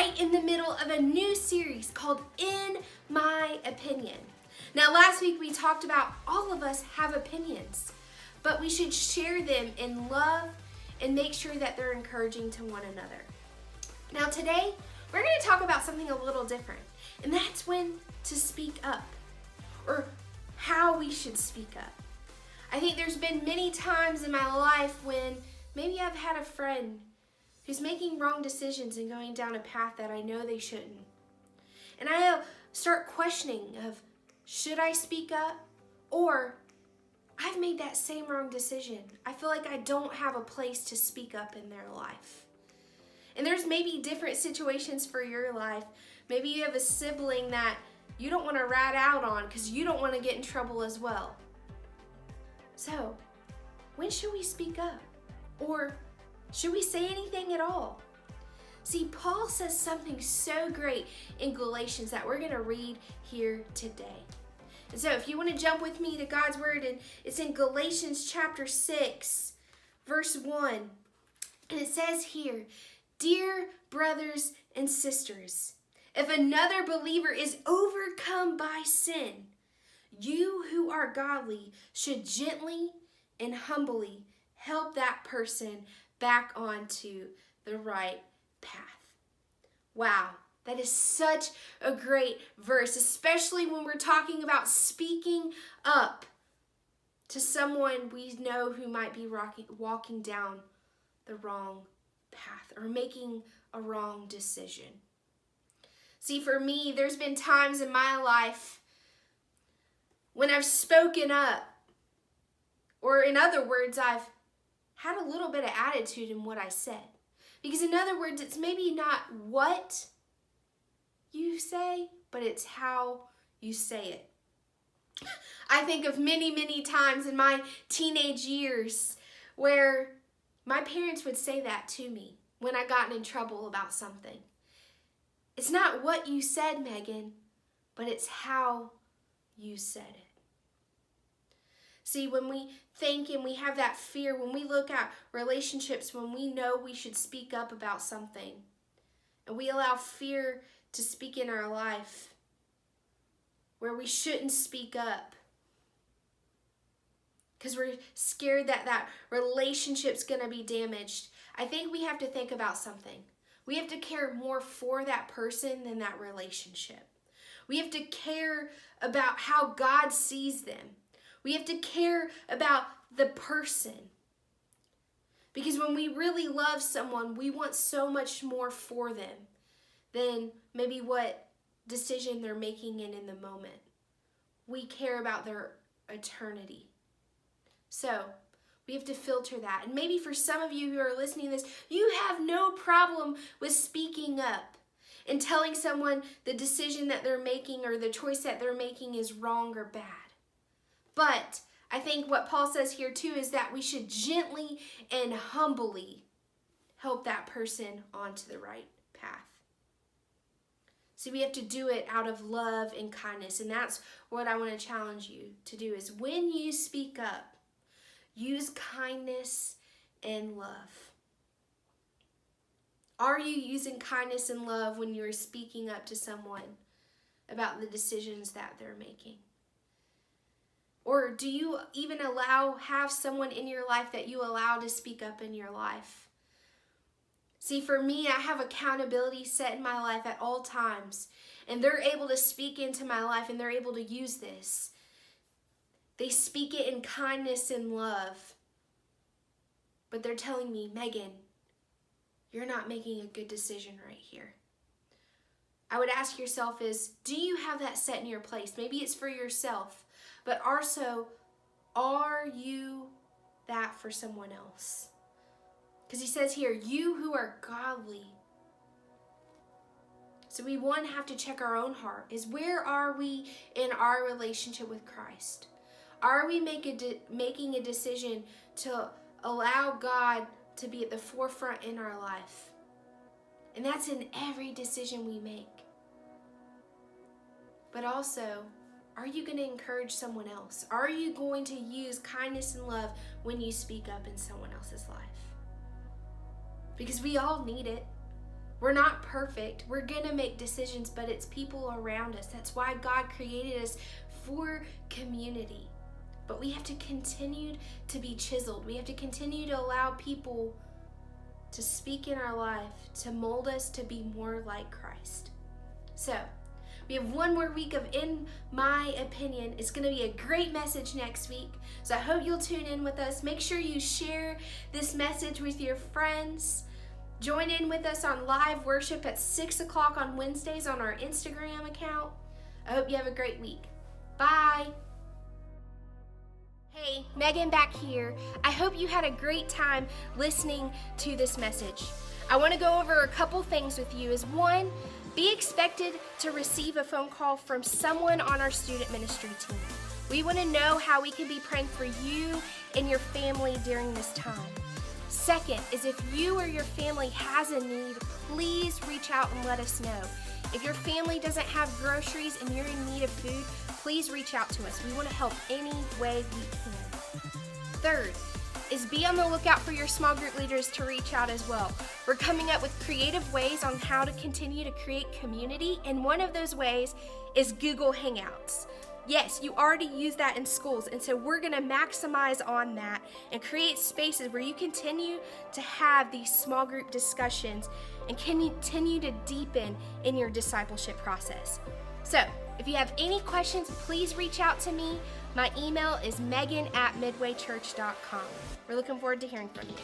right in the middle of a new series called In My Opinion. Now, last week we talked about all of us have opinions, but we should share them in love and make sure that they're encouraging to one another. Now, today we're going to talk about something a little different, and that's when to speak up, or how we should speak up. I think there's been many times in my life when maybe I've had a friend who's making wrong decisions and going down a path that I know they shouldn't. And I start questioning of, should I speak up? Or I've made that same wrong decision. I feel like I don't have a place to speak up in their life. And there's maybe different situations for your life. Maybe you have a sibling that you don't want to rat out on because you don't want to get in trouble as well. So, when should we speak up? Or should we say anything at all? See, Paul says something so great in Galatians that we're going to read here today. And so if you want to jump with me to God's word, and it's in Galatians chapter 6, verse 1. And it says here, "Dear brothers and sisters, if another believer is overcome by sin, you who are godly should gently and humbly help that person back onto the right path." Wow, that is such a great verse, especially when we're talking about speaking up to someone we know who might be walking down the wrong path or making a wrong decision. See, for me, there's been times in my life when I've spoken up, or in other words, I've had a little bit of attitude in what I said. Because in other words, it's maybe not what you say, but it's how you say it. I think of many, many times in my teenage years where my parents would say that to me when I got in trouble about something. It's not what you said, Megan, but it's how you said it. See, when we think and we have that fear, when we look at relationships, when we know we should speak up about something, and we allow fear to speak in our life where we shouldn't speak up because we're scared that that relationship's going to be damaged, I think we have to think about something. We have to care more for that person than that relationship. We have to care about how God sees them. We have to care about the person. Because when we really love someone, we want so much more for them than maybe what decision they're making in the moment. We care about their eternity. So, we have to filter that. And maybe for some of you who are listening to this, you have no problem with speaking up and telling someone the decision that they're making or the choice that they're making is wrong or bad. But I think what Paul says here too is that we should gently and humbly help that person onto the right path. See, we have to do it out of love and kindness, and that's what I want to challenge you to do is when you speak up, use kindness and love. Are you using kindness and love when you're speaking up to someone about the decisions that they're making? Or do you even have someone in your life that you allow to speak up in your life? See, for me, I have accountability set in my life at all times, and they're able to speak into my life, and they're able to use this. They speak it in kindness and love, but they're telling me, Megan, you're not making a good decision right here. I would ask yourself is, do you have that set in your place? Maybe it's for yourself. But also, are you that for someone else? Because he says here, you who are godly. So we, one, have to check our own heart. Is where are we in our relationship with Christ? Are we making a decision to allow God to be at the forefront in our life? And that's in every decision we make. But also, are you going to encourage someone else? Are you going to use kindness and love when you speak up in someone else's life? Because we all need it. We're not perfect. We're going to make decisions, but it's people around us. That's why God created us for community. But we have to continue to be chiseled. We have to continue to allow people to speak in our life, to mold us to be more like Christ. So, we have one more week of In My Opinion. It's going to be a great message next week. So I hope you'll tune in with us. Make sure you share this message with your friends. Join in with us on live worship at 6 o'clock on Wednesdays on our Instagram account. I hope you have a great week. Bye. Hey, Megan back here. I hope you had a great time listening to this message. I want to go over a couple things with you. One, be expected to receive a phone call from someone on our student ministry team. We want to know how we can be praying for you and your family during this time. Second is if you or your family has a need, please reach out and let us know. If your family doesn't have groceries and you're in need of food, please reach out to us. We want to help any way we can. Third is be on the lookout for your small group leaders to reach out as well. We're coming up with creative ways on how to continue to create community, and one of those ways is Google Hangouts. Yes, you already use that in schools, and so we're going to maximize on that and create spaces where you continue to have these small group discussions and continue to deepen in your discipleship process. So, if you have any questions, please reach out to me. My email is meagan@midwaychurch.com. We're looking forward to hearing from you.